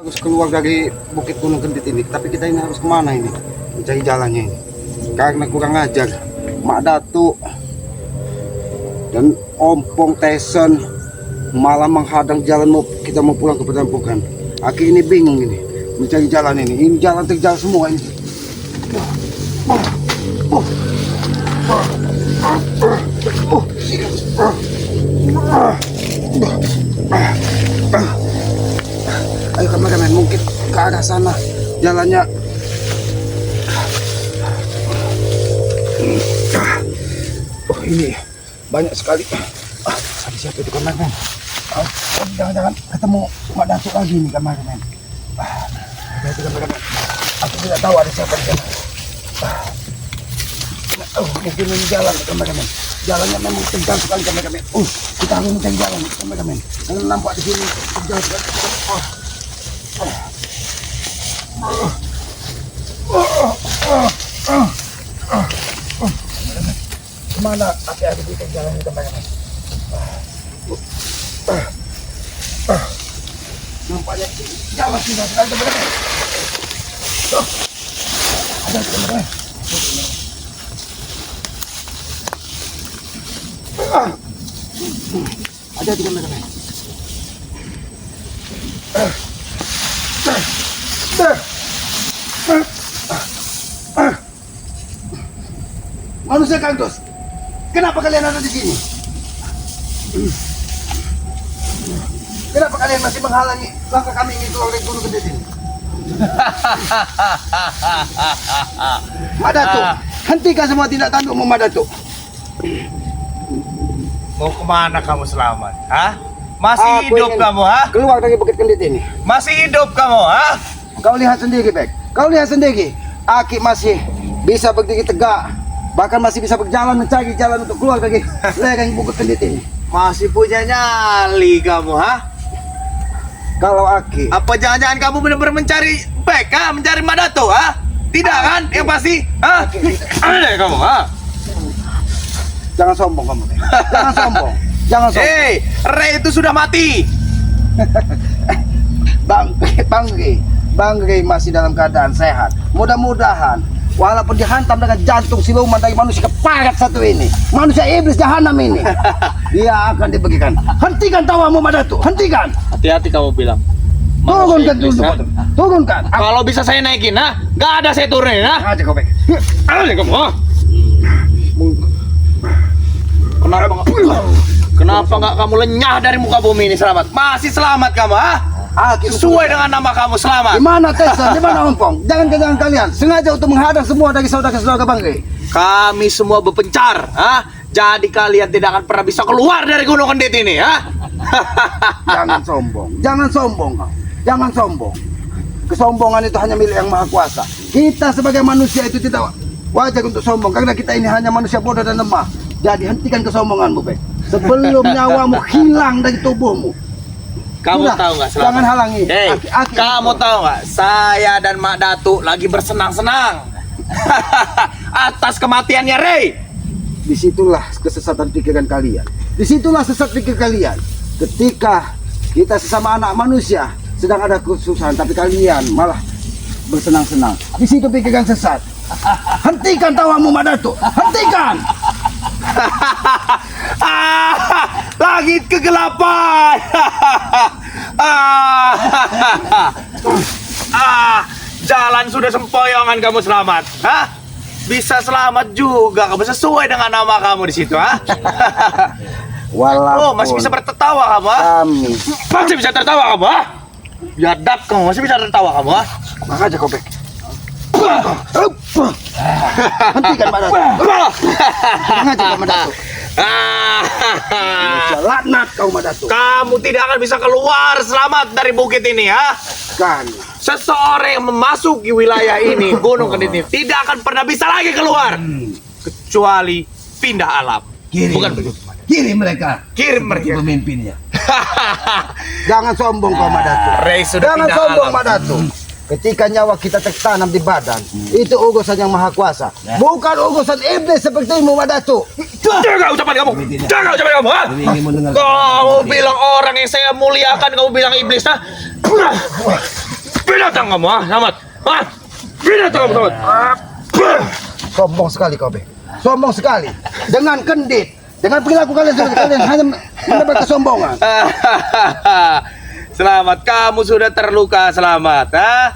harus keluar dari Bukit Gunung Kendit ini. Tapi kita ini harus kemana ini? Mencari jalannya ini. Karena kurang ajar Mak Datuk dan Ompong Tyson malah menghadang jalan kita mau pulang ke Pedampukan. Aki ini bingung ini mencari jalan ini. Ini jalan terjal semua ini. Ayo kameramen, mungkin ke arah sana jalannya. Oh ini banyak sekali. Siapa itu kameramen? Jangan-jangan ketemu Mak Datuk lagi nih kameramen. Hati-hati kameramen. Aku tidak tahu ada siapa di sana. Mungkin ini jalan kameramen. Jalannya memang tegang sekali kameramen. Kita harus mencari jalan kameramen. Karena nampak di sini tegang sekali. Kemana hati-hati kita jalan ini kameramen. Nampaknya jalan tidak sekali kameramen. Ada kameramen. Ada di kameramen. Manusia kardus, kenapa kalian ada di sini? Kenapa kalian masih menghalangi langkah kami ingin keluar dari Gunung Kendit ini? Mak Datuk, hentikan semua tindak tandukmu Mak Datuk. Mau kemana kamu Selamat? Hah? Masih Aku hidup ingin kamu, ha? keluar dari Bukit Kendit ini. Masih hidup kamu, ha? Kau lihat sendiri, Bek. Kau lihat sendiri. Aki masih bisa berdiri tegak. Bahkan masih bisa berjalan mencari jalan untuk keluar dari lereng Bukit Kendit ini. Masih punya nyali kamu, ha? Kalau Aki, Apa jangan-jangan kamu benar-benar mencari Bek, ha? Mencari Mak Datuk, ha? Tidak kan? Yang pasti, ha? Aneh kamu, ha? jangan sombong kamu, Bek. Jangan sombong. Jangan sombong. Hei, Ray itu sudah mati. Bang Rey masih dalam keadaan sehat. Mudah-mudahan walaupun dihantam dengan jantung siluman dari manusia keparat satu ini, manusia iblis jahanam ini, dia akan diberikan. Hentikan tawamu Mak Datuk, hentikan. Hati-hati kamu bilang. Turunkan Manusia iblis, dulu, ha? turunkan. Kalau bisa saya naikin, ha? Gak ada saya turunin, ha? Aja kau, Bek. Ayo kamu, ha? Kenapa nggak kamu lenyah dari muka bumi ini Selamat? Masih selamat kamu, ha? Aki, Sesuai dengan nama kamu, Selamat. di mana Tyson? Di mana Ompong? Jangan kalian sengaja untuk menghadang semua dari saudara-saudara Bang Rey. Kami semua berpencar, ha? Jadi kalian tidak akan pernah bisa keluar dari Gunung Kendit ini, ha? Jangan sombong, jangan sombong kau. Jangan sombong. Kesombongan itu hanya milik Yang Maha Kuasa. Kita sebagai manusia itu tidak wajar untuk sombong karena kita ini hanya manusia bodoh dan lemah. Jadi hentikan kesombonganmu, Bek. Sebelum nyawamu hilang dari tubuhmu. Kamu Sudah, tahu nggak Selamat? jangan halangi. Hei, Aki, kamu tahu nggak? Saya dan Mak Datuk lagi bersenang-senang atas kematiannya Ray. Disitulah kesesatan pikiran kalian. Disitulah sesat pikir kalian. Ketika kita sesama anak manusia sedang ada kesusahan, tapi kalian malah bersenang-senang. Di situ pikiran sesat. Hentikan tawamu Mak Datuk. Hentikan. Langit kegelapan. Jalan sudah sempoyongan kamu Selamat, ha? Bisa selamat juga kamu sesuai dengan nama kamu di situ, ha? Walaupun Oh, masih bisa bertertawa kamu, ha? kami. Masih bisa tertawa kamu, ha? Biadab kamu, masih bisa tertawa kamu, ha? Makanya kau, Bek. Hentikan Mak Datuk. Sengaja kau Mak Datuk. Laknat kau Mak Datuk. Kamu tidak akan bisa keluar selamat dari bukit ini, ha? Kan. Seseorang yang memasuki wilayah ini, Gunung Kendit ini, tidak akan pernah bisa lagi keluar kecuali pindah alam. Bukan begitu. Kirim mereka. Kirim mereka. Pemimpinnya. Jangan sombong kau Mak Datuk. Ray sudah Jangan pindah sombong alam. Mak Datuk. Ketika nyawa kita tertanam di badan, itu urusan Yang Maha Kuasa, bukan urusan iblis sepertimu Mak Datuk. Jaga ucapan kamu. Jaga ucapan kamu, ha? Kamu bilang orang yang saya muliakan, kamu bilang iblis, ha? Binatang kamu, ha? Selamat. Ha? Binatang kamu, selamat. Sombong sekali kau, Be. Sombong sekali. Dengan kendit, dengan perilaku kalian hanya mendapat kesombongan. Selamat, kamu sudah terluka, Selamat. Ha?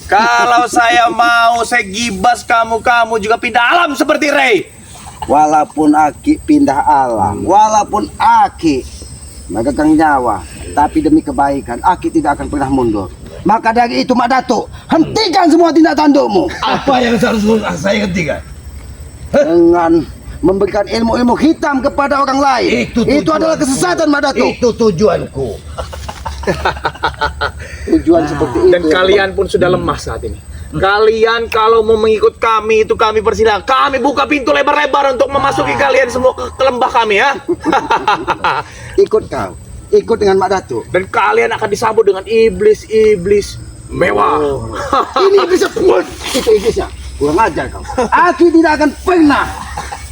Kalau saya mau saya gibas kamu juga pindah alam seperti Ray. Walaupun Aki pindah alam, walaupun Aki megang nyawa, tapi demi kebaikan Aki tidak akan pernah mundur. Maka dari itu Mak Datuk, hentikan semua tindak tandukmu. Apa yang harus saya hentikan? Dengan memberikan ilmu-ilmu hitam kepada orang lain. Itu adalah kesesatan Mak Datuk. Itu tujuanku. Tujuan seperti itu. Dan kalian pun sudah lemah saat ini. Kalian kalau mau mengikut kami itu kami persilahkan. Kami buka pintu lebar-lebar untuk memasuki kalian semua ke lembah kami ya. Ikut kau, ikut dengan Mak Datuk. Dan kalian akan disambut dengan iblis-iblis mewah. Ini iblisnya, itu iblisnya. Kurang ajar kau. Aki tidak akan pernah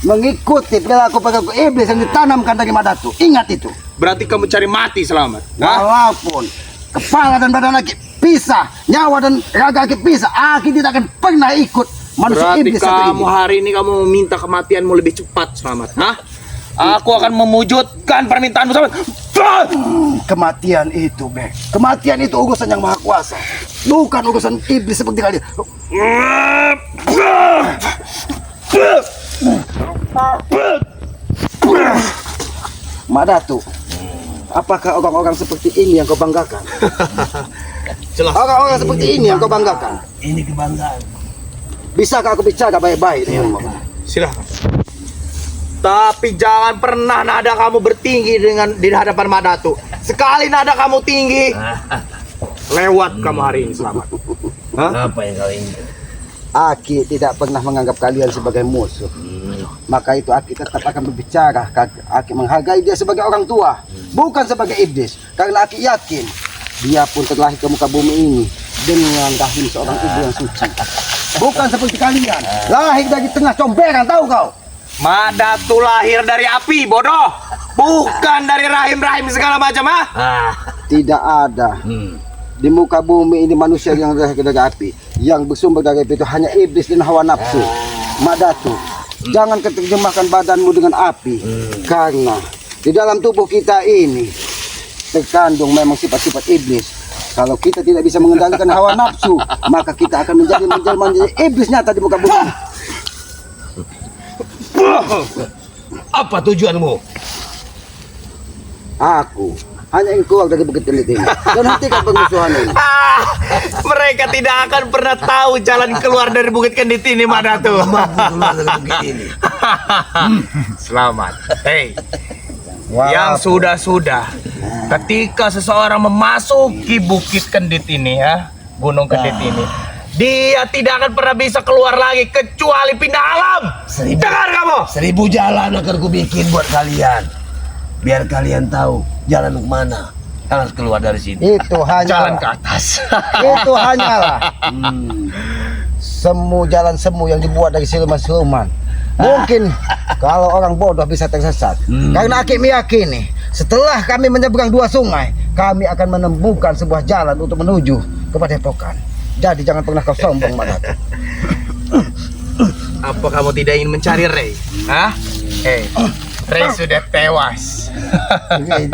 mengikuti perilaku iblis yang ditanamkan dari Mak Datuk. Ingat itu. Berarti kamu cari mati, Selamat. Hah? Walaupun kepala dan badan Aki pisah, nyawa dan raga Aki pisah, Aki tidak akan pernah ikut manusia Berarti iblis satu kamu ini. hari ini kamu meminta kematianmu lebih cepat, Selamat. Hah? Aku akan mewujudkan permintaanmu, Selamat. Kematian itu, Bek. Kematian itu urusan yang maha kuasa. Bukan urusan iblis seperti kalian. Mak Datuk, apakah orang-orang seperti ini yang kau banggakan? Jelas. Orang-orang seperti ini yang kau banggakan? Ini kebanggaan. Bisakah aku bicara baik-baik denganmu? Silahkan. Tapi jangan pernah nada kamu bertinggi di hadapan Mak Datuk. Sekali nada kamu tinggi, lewat kamu hari ini, Selamat. Apa yang kau ingin? Aki tidak pernah menganggap kalian sebagai musuh. Maka itu Aki tetap akan berbicara. Aki menghargai dia sebagai orang tua, bukan sebagai iblis. Karena Aki yakin dia pun terlahir ke muka bumi ini dengan rahim seorang ibu yang suci. Bukan seperti kalian, lahir dari tengah comberan, tahu kau? Mak Datuk lahir dari api, bodoh. Bukan dari rahim-rahim segala macam, ha? Tidak ada di muka bumi ini manusia yang lahir dari api. Yang bersumber dari api itu hanya iblis dan hawa nafsu. Mak Datuk, jangan keterjemahkan badanmu dengan api. Karena di dalam tubuh kita ini terkandung memang sifat-sifat iblis. Kalau kita tidak bisa mengendalikan hawa nafsu, maka kita akan menjadi iblis nyata di muka bumi. Apa tujuanmu? Aku hanya ingin keluar dari Bukit Telit ini dan hentikan permusuhan ini. Mereka tidak akan pernah tahu jalan keluar dari Bukit Kendit ini, Mak Datuk. Keluar dari bukit ini. Selamat. Hei, yang sudah-sudah, ketika seseorang memasuki Bukit Kendit ini, ya, Gunung Kendit ini, dia tidak akan pernah bisa keluar lagi kecuali pindah alam. Dengar kamu? 1000 jalan akan kubikin buat kalian. Biar kalian tahu jalan kemana. Harus keluar dari sini. Itu hanya Jalan ke atas. itu hanyalah jalan semu yang dibuat dari siluman-siluman. Mungkin kalau orang bodoh bisa tersesat. Karena Aki meyakini setelah kami menyeberang 2 sungai, kami akan menemukan sebuah jalan untuk menuju ke Padepokan. Jadi jangan pernah kau sombong, Mak Datuk. Apa kamu tidak ingin mencari Ray? Hah? Ray sudah tewas.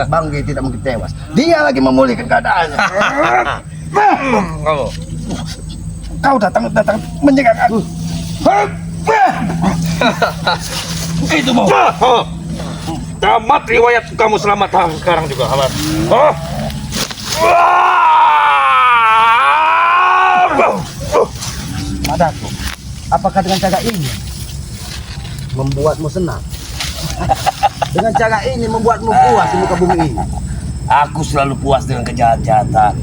Bang G tidak mungkin tewas. Dia lagi memulihkan keadaannya. Kamu. Kau datang menyerang aku. Itu mau. Tamat riwayat kamu, Selamat. Sekarang juga aman. Mak Datuk, apakah dengan cara ini membuatmu senang? Dengan cara ini membuatmu puas di muka bumi ini? Aku selalu puas dengan kejahatan.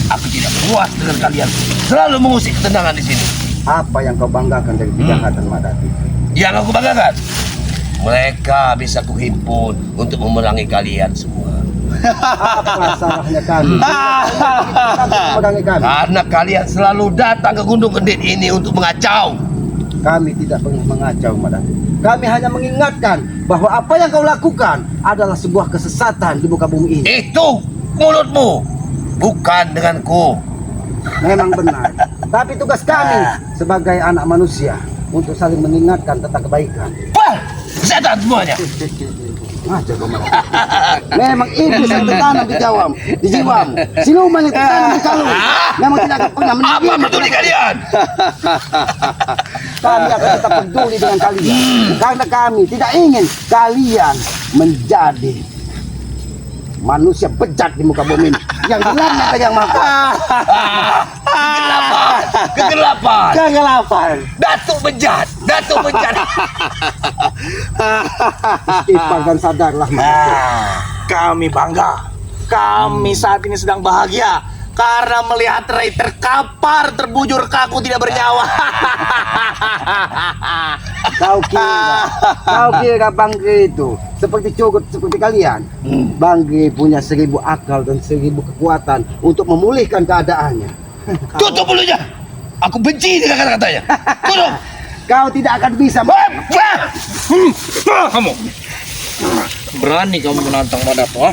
Aku tidak puas dengan kalian selalu mengusik ketenangan di sini. Apa yang kau banggakan dari kejahatan, Mak Datuk? Yang aku banggakan, mereka bisa kuhimpun untuk memerangi kalian semua. Apa salahnya kami? Memerangi kami. Karena kalian selalu datang ke Gunung Kendit ini untuk mengacau. Kami tidak pernah mengacau, Mak Datuk. Kami hanya mengingatkan bahwa apa yang kau lakukan adalah sebuah kesesatan di muka bumi ini. Itu mulutmu. bukan denganku. Memang benar. Tapi tugas kami sebagai anak manusia untuk saling mengingatkan tentang kebaikan. Wah, setan semuanya. Ngajar kau malah. Memang iblis yang tertanam di jiwamu. Siluman yang tertanam di kalung. Memang tidak akan pernah Apa meninggalkan. peduli kalian? Kami akan tetap peduli dengan kalian. Karena kami tidak ingin kalian menjadi manusia bejat di muka bumi ini. Yang gelapnya ke yang maha. Kegelapan. Kegelapan. Datuk bejat. Istighfar dan sadarlah. Kami bangga. Kami saat ini sedang bahagia karena melihat Ray terkapar, terbujur kaku, tidak bernyawa. Kau kira Bangge itu seperti Cogot, seperti kalian. Bangge punya 1000 akal dan 1000 kekuatan untuk memulihkan keadaannya. Tutup mulutnya. Aku benci dengan kata-katanya. Tutup. Kau tidak akan bisa. Kamu berani kamu menantang Madato, ha?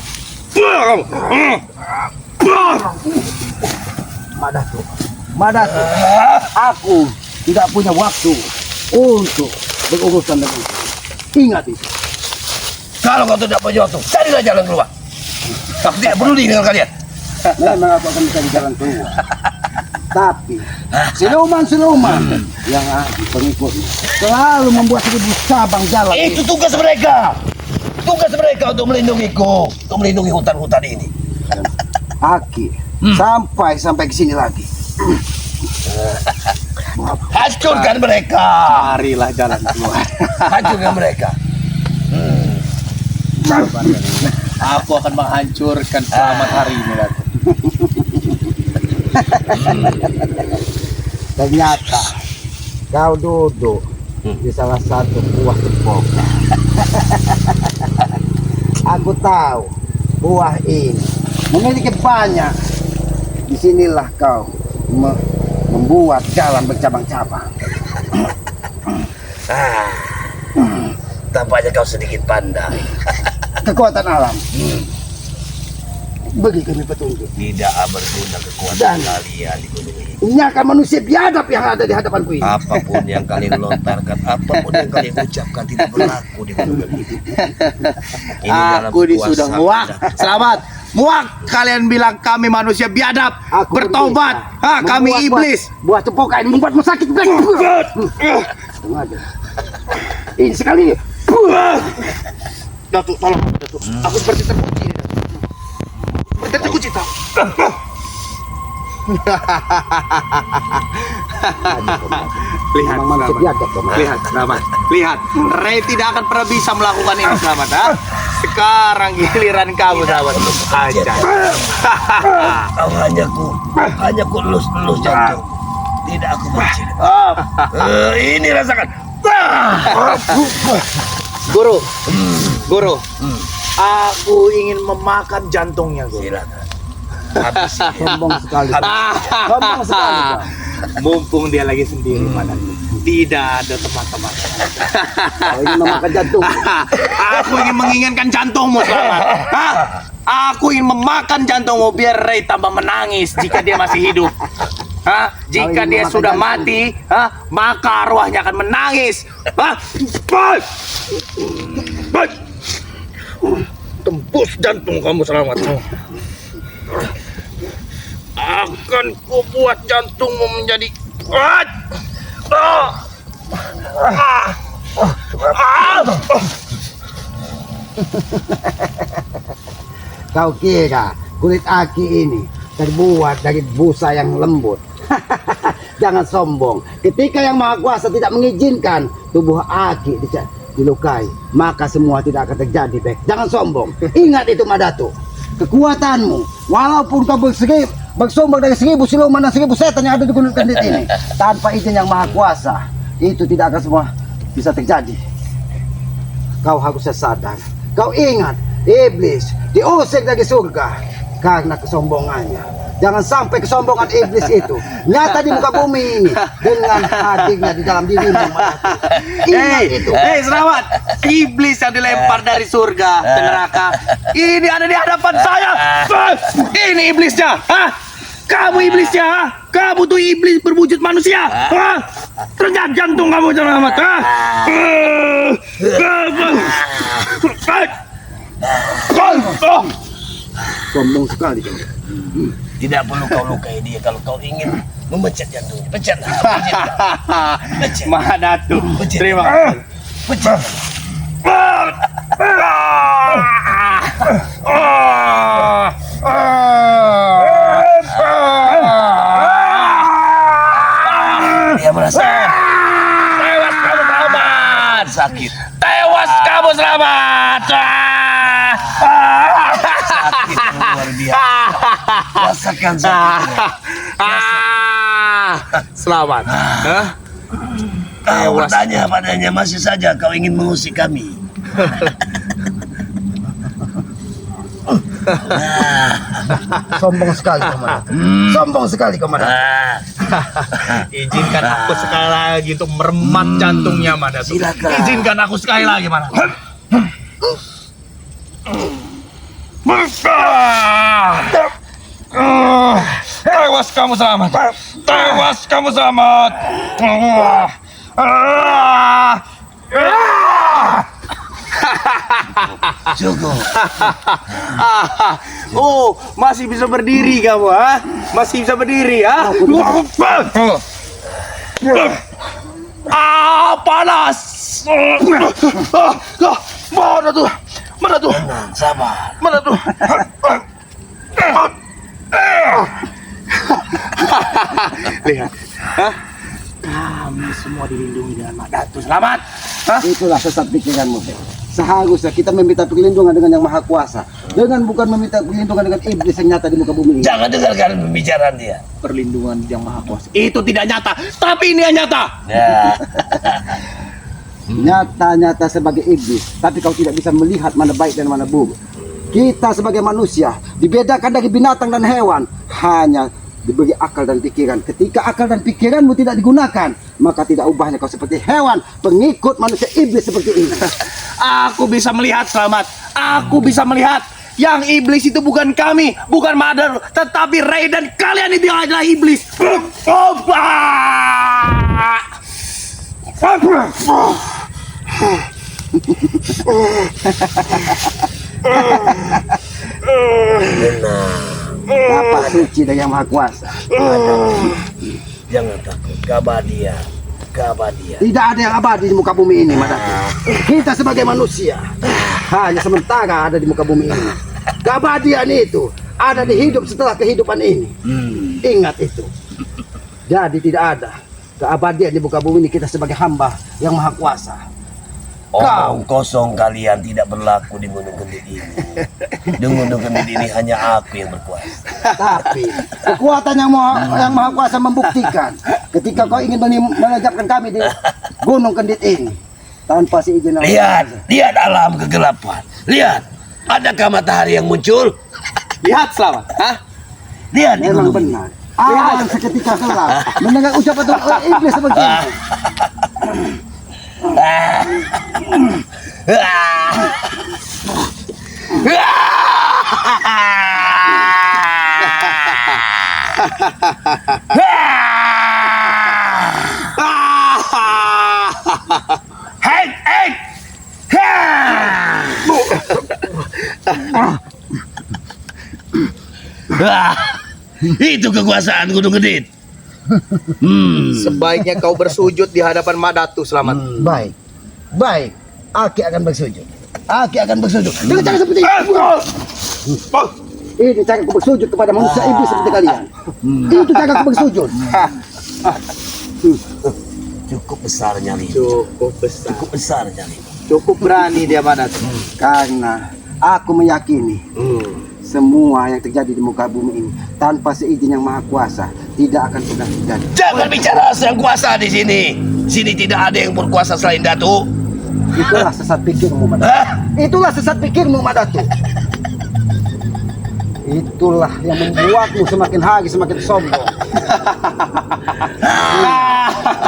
Madato, aku tidak punya waktu untuk berurusan dengan kau. Ingat itu. Kalau kau tidak punya waktu, carilah jalan keluar. Aku tidak peduli dengan kalian. Memang aku akan mencari jalan keluar. Tapi siluman-siluman yang ada pengikutnya selalu membuat 1000 cabang jalan. Itu tugas mereka. Tugas mereka untuk melindungiku, untuk melindungi hutan-hutan ini. Aki sampai ke sini lagi. Hancurkan mereka. Carilah jalan keluar. Hancurkan mereka. Aku akan menghancurkan selamat hari ini, Datuk. Ternyata kau duduk di salah satu buah cempoka. Aku tahu buah ini memiliki banyak. Disinilah kau membuat jalan bercabang-cabang. Tampaknya kau sedikit pandai. Kekuatan alam. Bagi kami petunjuk. Tidak berguna kekuatan Dan- kalian di gunung ini. Ini akan manusia biadab yang ada di hadapanku ini. Apapun yang kalian lontarkan, apapun yang kalian ucapkan tidak berlaku di gunung ini. Ini dalam Aku ini sudah kuasa muak. dan- Selamat. Muak kalian bilang kami manusia biadab. Aku Bertobat. berbisa Kami membuat iblis. Buah cempoka ini membuatmu sakit. Sengaja. Ini sekali ini. Datuk, tolong. Datuk. Aku seperti terkunci ini, Datuk. Seperti terkunci, tak? Lihat, Memang manusia Selamat. biadab kau. Lihat, Selamat. Lihat. Ray tidak akan pernah bisa melakukan ini, Selamat. Ha? Sekarang giliran kamu, Selamat. Aja. Kau hanya ku elus-elus jantung. Tidak aku benci. Ini rasakan. Guru. Guru. Aku ingin memakan jantungnya, Guru. Silakan. Habis ini. Sombong sekali. Sombong sekali. Kau. Mumpung dia lagi sendiri, padaku. Tidak ada teman-teman. Kau ini memakan jantung. Aku ingin menginginkan jantungmu, Selamat. Hah? Aku ingin memakan jantungmu biar Ray tambah menangis jika dia masih hidup. Hah? Jika ingin dia memakan sudah jantung. mati, maka arwahnya akan menangis. Hah? Tembus jantung kamu, Selamat. Akan kubuat jantungmu menjadi kuat. Kau kira kulit Aki ini terbuat dari busa yang lembut? Jangan sombong. Ketika yang Maha Kuasa tidak mengizinkan tubuh Aki dilukai, maka semua tidak akan terjadi, Bek. Jangan sombong. Ingat itu, Madato. Kekuatanmu, walaupun kau bersombong dari 1000 siluman dan 1000 setan yang ada di Gunung Kendit ini, tanpa izin yang Maha Kuasa, itu tidak akan semua bisa terjadi. Kau harusnya sadar. Kau ingat, iblis diusir dari surga karena kesombongannya. Jangan sampai kesombongan iblis itu nyata di muka bumi ini dengan hadirnya di dalam dirimu. Ingat itu. Selamat. Iblis yang dilempar dari surga ke neraka ini ada di hadapan saya. Ini iblisnya, hah? Kamu iblisnya, hah? Kamu tuh iblis berwujud manusia, hah? Terjang jantung kamu Selamat, hah? Sombong sekali kamu. Tidak perlu kau lukai dia kalau kau ingin memecat jantungnya. Pecatlah. Pecat. Mahadatu. Pecat. Terima kasih. Pecat. Dia merasa Tewas kamu Selamat, sakit. tewas kamu Selamat. Sakit luar biasa. Rasakan sakitnya. Selamat, hah? Kau bertanya padanya, masih saja kau ingin mengusik kami. Sombong sekali kamu. Sombong sekali kamu. Izinkan aku sekali lagi untuk meremat jantungnya Madatu. Silakan. Izinkan aku sekali lagi Madatu. Tewas kamu Selamat. Tewas kamu Selamat. Cukup. Oh, masih bisa berdiri kamu, ha? Masih bisa berdiri, ha? Panas. Mana tuh? Mana tuh? Tenang, sabar. Mana tuh? Lihat, hah? Kami semua dilindungi dengan Madatu Selamat. Itulah sesat pikiranmu. Seharusnya kita meminta perlindungan dengan yang maha kuasa, dengan bukan meminta perlindungan dengan iblis yang nyata di muka bumi ini. Jangan dengarkan pembicaraan dia. Perlindungan yang maha kuasa itu tidak nyata, tapi ini yang nyata. Ya. Nyata-nyata sebagai iblis, tapi kau tidak bisa melihat mana baik dan mana buruk. Kita sebagai manusia dibedakan dari binatang dan hewan hanya diberi akal dan pikiran. Ketika akal dan pikiranmu tidak digunakan, maka tidak ubahnya kau seperti hewan pengikut manusia iblis seperti ini. Aku bisa melihat Selamat. Aku bisa melihat yang iblis itu bukan kami, bukan Mother, tetapi Ray dan kalian itu adalah iblis. Bapak suci dan yang maha kuasa. Jangan takut. Keabadian. Keabadian. Tidak ada yang abadi di muka bumi ini, Madatu. Kita sebagai manusia hanya sementara ada di muka bumi ini. Keabadian itu ada di hidup setelah kehidupan ini. Ingat itu. Jadi tidak ada keabadian di muka bumi ini kita sebagai hamba yang maha kuasa. Omong kosong kalian tidak berlaku di Gunung Kendit ini. Di Gunung Kendit ini hanya aku yang berkuasa. Tapi kekuatan yang maha kuasa membuktikan ketika kau ingin menajamkan kami di Gunung Kendit ini tanpa si izin Allah. Lihat alam kegelapan. Lihat, adakah matahari yang muncul? Lihat Selamat, hah? Lihat di Memang gunung ini. benar. Alam seketika gelap mendengar ucapan Tuhan iblis sebegini. Itu kekuasaan Gunung Kendit. Sebaiknya kau bersujud di hadapan Madatu Selamat. Baik, baik. Aki akan bersujud. Aki akan bersujud. Dengan cara seperti ini. Ini cara aku bersujud kepada manusia iblis seperti kalian. Itu cara aku bersujud. Cukup besar nyali. Cukup besar. Cukup besar nyali. Cukup berani dia Madatu. Karena aku meyakini semua yang terjadi di muka bumi ini tanpa seizin yang maha kuasa tidak akan pernah terjadi. Jangan bicara sang kuasa di sini. Sini tidak ada yang berkuasa selain Datu. Itulah sesat pikirmu, Madatu. Hah? Itulah sesat pikirmu, Madatu. Itulah yang membuatmu semakin hari semakin sombong.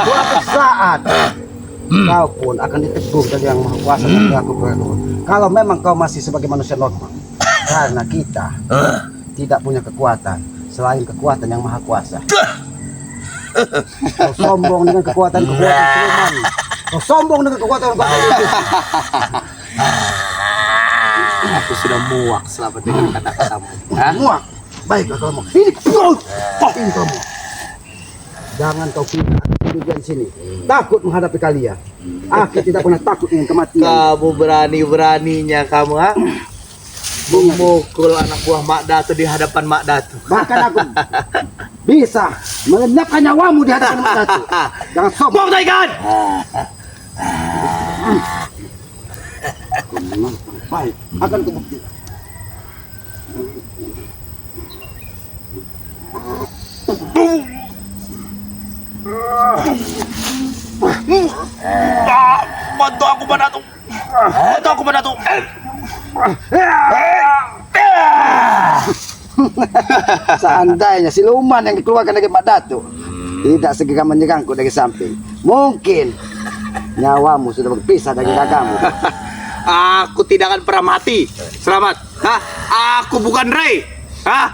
Suatu saat kau pun akan ditegur dari yang maha kuasa dan aku berdoa. Kalau memang kau masih sebagai manusia normal, karena kita tidak punya kekuatan selain kekuatan yang maha kuasa. Kau sombong dengan kekuatan siluman. Kau sombong dengan kekuatan iblis. Aku sudah muak selama dengan kata-katamu. Muak. Baiklah kalau mau. Ini kamu. Jangan kau kira aku di sini takut menghadapi kalian. Aku tidak pernah takut dengan kematian. Kamu berani-beraninya kamu, ha? Memukul anak buah Mak Datu di hadapan Mak Datu. Bahkan aku bisa melenyapkan nyawamu di hadapan Mak Datu. Jangan sombong. Buktikan! Aku memang baik. Akan kubuktikan. Bantu aku pada tuh. Bantu aku pada tuh. Seandainya siluman yang dikeluarkan dari Mak Datu tidak segera menyerangku dari samping, mungkin nyawamu sudah berpisah dari ragamu. Aku tidak akan pernah mati. Selamat. Hah? Aku bukan Ray. Hah?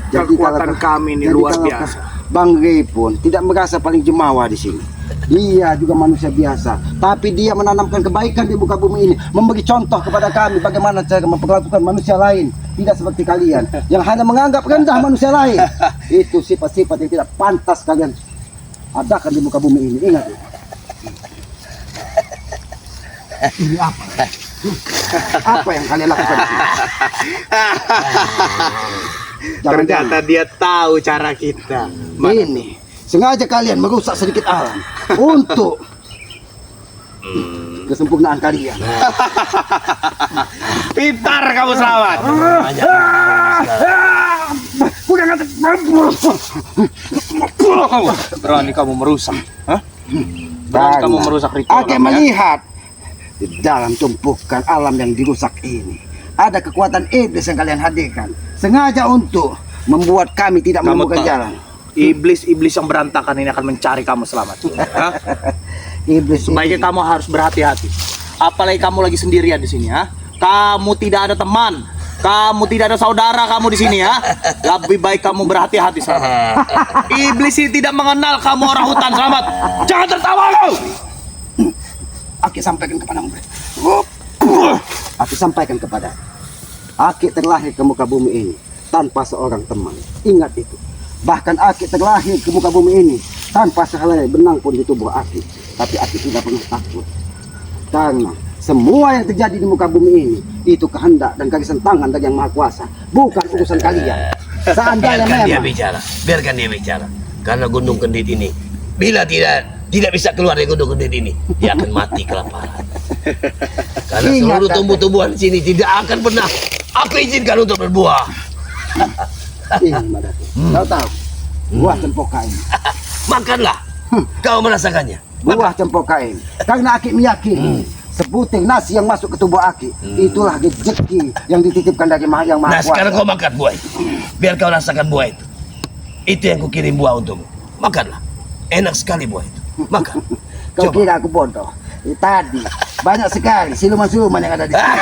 Kekuatan kami ini luar biasa. Bang Ray pun tidak merasa paling jumawa di sini. Dia juga manusia biasa, tapi dia menanamkan kebaikan di muka bumi ini, memberi contoh kepada kami bagaimana cara memperlakukan manusia lain, tidak seperti kalian yang hanya menganggap rendah manusia lain. Itu sifat-sifat yang tidak pantas kalian adakan di muka bumi ini. Ingat. Ini apa? Apa yang kalian lakukan? Ternyata dia tahu cara kita. Ini sengaja kalian merusak sedikit alam untuk kesempurnaan kalian. Pintar kamu Selamat. Berani kamu merusak. Hah? Berani kamu merusak ritual. Aku melihat di dalam tumpukan alam yang dirusak ini ada kekuatan iblis yang kalian hadirkan sengaja untuk membuat kami tidak menemukan jalan. Iblis-iblis yang berantakan ini akan mencari kamu Selamat. Hah? Iblis Sebaiknya kamu harus berhati-hati. Apalagi kamu lagi sendirian di sini, ha? Kamu tidak ada teman, kamu tidak ada saudara kamu di sini, ha? Lebih baik kamu berhati-hati Selamat. Iblis ini tidak mengenal kamu orang hutan Selamat. Jangan tertawa kau. Aku sampaikan kepada mereka. Aku sampaikan kepada Aki terlahir ke muka bumi ini tanpa seorang teman. Ingat itu. Bahkan Aki terlahir ke muka bumi ini tanpa sehelai benang pun di tubuh Aki. Tapi Aki tidak pernah takut. Karena semua yang terjadi di muka bumi ini itu kehendak dan garisan tangan dari yang Maha Kuasa, bukan urusan kalian. Seandainya Biarkan dia bicara. Karena Gunung Kendit ini bila tidak bisa keluar dari Gunung Kendit ini, dia akan mati kelaparan. Karena seluruh tumbuh-tumbuhan di sini tidak akan pernah aku izinkan untuk berbuah. Kau tahu buah cempoka ini? Makanlah. Kau merasakannya. Buah cempoka ini. Karena Aki meyakini sebutir nasi yang masuk ke tubuh Aki itulah rezeki yang dititipkan dari Yang Maha Nah, Kuasa. sekarang kau makan buah itu. Biar kau rasakan buah itu. Itu yang kukirim buah untukmu. Makanlah. Enak sekali buah itu. Makan. Kau kira aku bodoh? Tadi banyak sekali siluman-siluman yang ada di sini.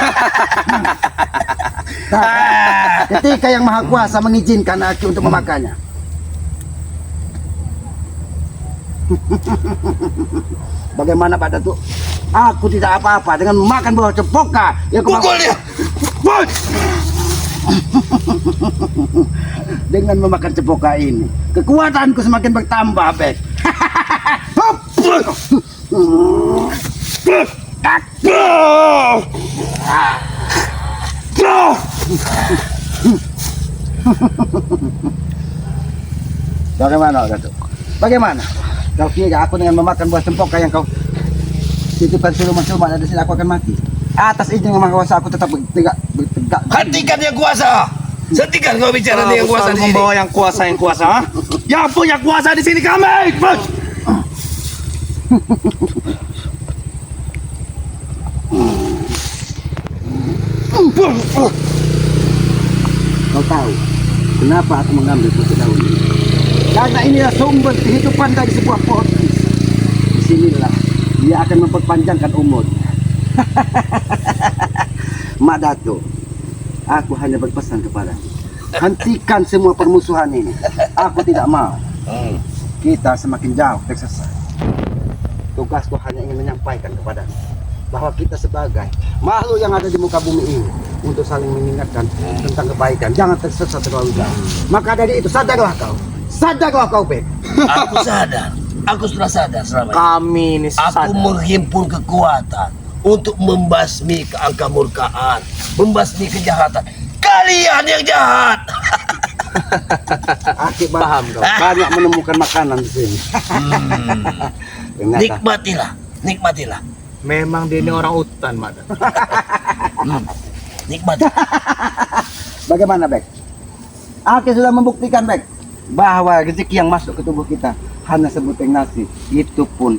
Ketika Yang Maha Kuasa mengizinkan Aki untuk memakannya, bagaimana Pak Datuk? Aku tidak apa-apa dengan memakan buah cempoka yang Pukul dia. Dengan memakan cempoka ini, kekuatanku semakin bertambah, Bek. Bagaimana, Datuk? Bagaimana? Kau kira aku dengan memakan buah cempoka yang kau titipkan siluman-siluman ada di sini aku akan mati? Atas izin Yang Maha Kuasa aku tetap bertegak. Hentikan Yang Kuasa. Hentikan kau bicara dengan Yang Kuasa di sini. Membawa yang kuasa, ha? Yang punya kuasa di sini kami. Kau tahu kenapa aku mengambil putih daun ini? Karena inilah sumber kehidupan dari sebuah pohon. Disinilah dia akan memperpanjangkan umur. Mak Datuk, aku hanya berpesan kepada hentikan semua permusuhan ini. Aku tidak mau kita semakin jauh tersesat. Tugasku hanya ingin menyampaikan kepada bahwa kita sebagai makhluk yang ada di muka bumi ini untuk saling mengingatkan tentang kebaikan, jangan tersesat terlalu jauh. Maka dari itu sadarlah kau, Bek. Aku sadar. Aku sudah sadar selama ini. Kami ini Aku sadar. menghimpun kekuatan untuk membasmi keangkamurkaan, membasmi kejahatan. Kalian yang jahat. Aki paham kau. Banyak menemukan makanan di sini. Ternyata. Nikmatilah. Memang dia ini orang hutan, Mak. Nikmati. Bagaimana, Bek? Aki sudah membuktikan, Bek, bahwa rezeki yang masuk ke tubuh kita hanya sebuteng nasi. Itu pun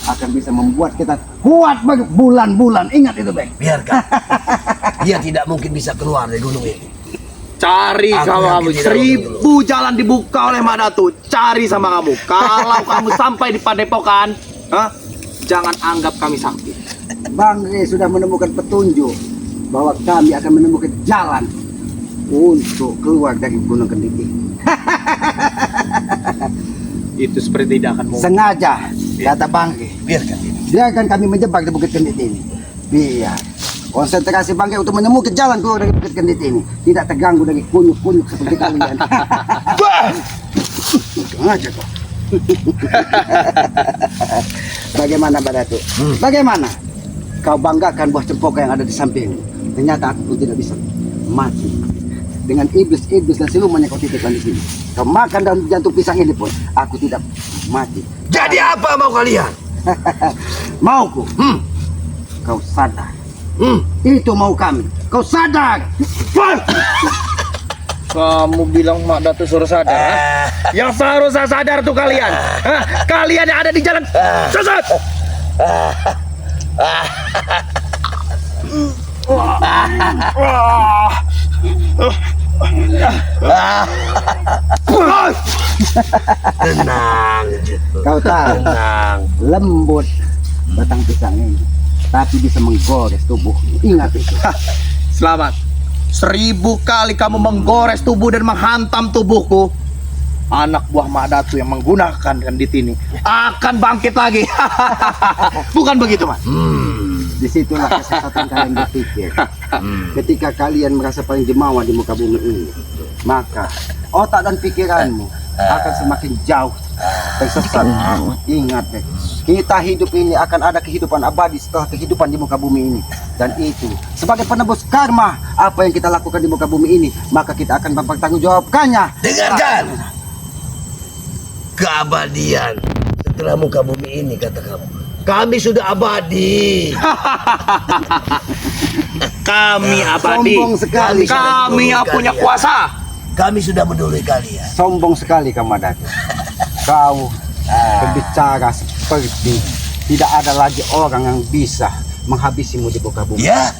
akan bisa membuat kita kuat bulan-bulan. Ingat itu, Bek. Biarkan. Dia tidak mungkin bisa keluar dari gunung ini. Cari Aku kamu, yakin tidak 1000 jalan dibuka oleh Mak Datu. Cari sama kamu. Kalau kamu sampai di Padepokan, jangan anggap kami sakti. Bang Re sudah menemukan petunjuk bahwa kami akan menemukan jalan untuk keluar dari Gunung Kendit ini. Itu seperti tidak akan mungkin. Sengaja, kata Bang Re. Biarkan kami menjebak di Bukit Kendit ini. Biar konsentrasi Bang Re untuk menemukan jalan keluar dari Bukit Kendit ini tidak terganggu dari kunyuk-kunyuk seperti kalian. Sengaja kok. Bagaimana, Mbak Datuk? Bagaimana? Kau banggakan buah cempaka yang ada di sampingmu. Ternyata aku pun tidak bisa mati. Dengan iblis-iblis dan siluman yang kau titipkan di sini. Kau makan daun jantung pisang ini pun aku tidak mati. Jadi apa mau kalian? Mauku. Kau sadar. Itu mau kami. Kau sadar. Kamu bilang Mak Datu suruh sadar, Yang seharusnya sadar tuh kalian. Kalian yang ada di jalan sesat. Tenang. Kau tahu, Tenang. lembut batang pisang ini, tapi bisa menggores tubuh. Ingat itu. Selamat. 1000 kali kamu menggores tubuh dan menghantam tubuhku, anak buah Mak Datu yang menggunakan kendit ini akan bangkit lagi. Bukan begitu, Mas? Disitulah kesesatan kalian berpikir. Ketika kalian merasa paling jemawa di muka bumi ini, maka otak dan pikiranmu akan semakin jauh tersesat. Ingat, Bek, kita hidup ini akan ada kehidupan abadi setelah kehidupan di muka bumi ini. Dan itu sebagai penebus karma apa yang kita lakukan di muka bumi ini, maka kita akan mempertanggungjawabkannya. Dengarkan. Keabadian setelah muka bumi ini, kata kamu. Kami sudah abadi. Kami abadi. Sombong sekali. Kami yang punya kuasa. Kami sudah mendului kalian. Sombong sekali kamu, Datuk. Kau berbicara seperti tidak ada lagi orang yang bisa menghabisimu di muka bumi. Ya,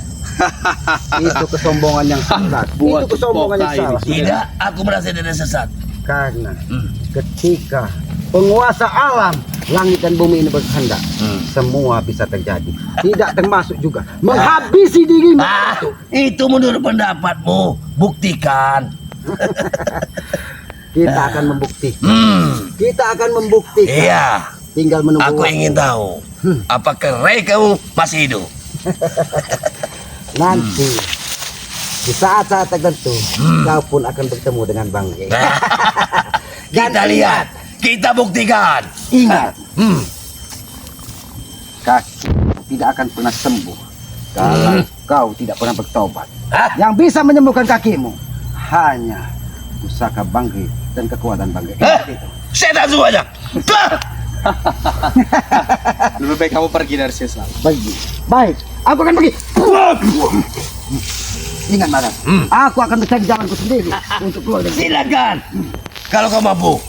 Itu kesombongan yang sesat. Itu kesombongan yang salah. tidak. Aku merasa tidak sesat. Karena ketika penguasa alam langit dan bumi ini berkehendak, semua bisa terjadi. Tidak termasuk juga menghabisi dirimu. Itu menurut pendapatmu. Buktikan. Kita akan membuktikan. Kita akan membuktikan. Iya. Tinggal menunggu. Aku waktu. ingin tahu. Apakah Ray kamu masih hidup? Nanti di saat-saat tertentu kau pun akan bertemu dengan Bang Ray. Kita lihat. Kita buktikan. Ingat, kaki tidak akan pernah sembuh kalau kau tidak pernah bertobat. Yang bisa menyembuhkan kakimu hanya pusaka Bang Ray dan kekuatan Bang Ray. Ingat itu. Setan semuanya. Lebih baik kamu pergi dari sini sekarang. Pergi. Baik, aku akan pergi. Ingat, Maran. Aku akan mencari jalanku sendiri untuk keluar dari sini. Silakan. Kalau kau mampu.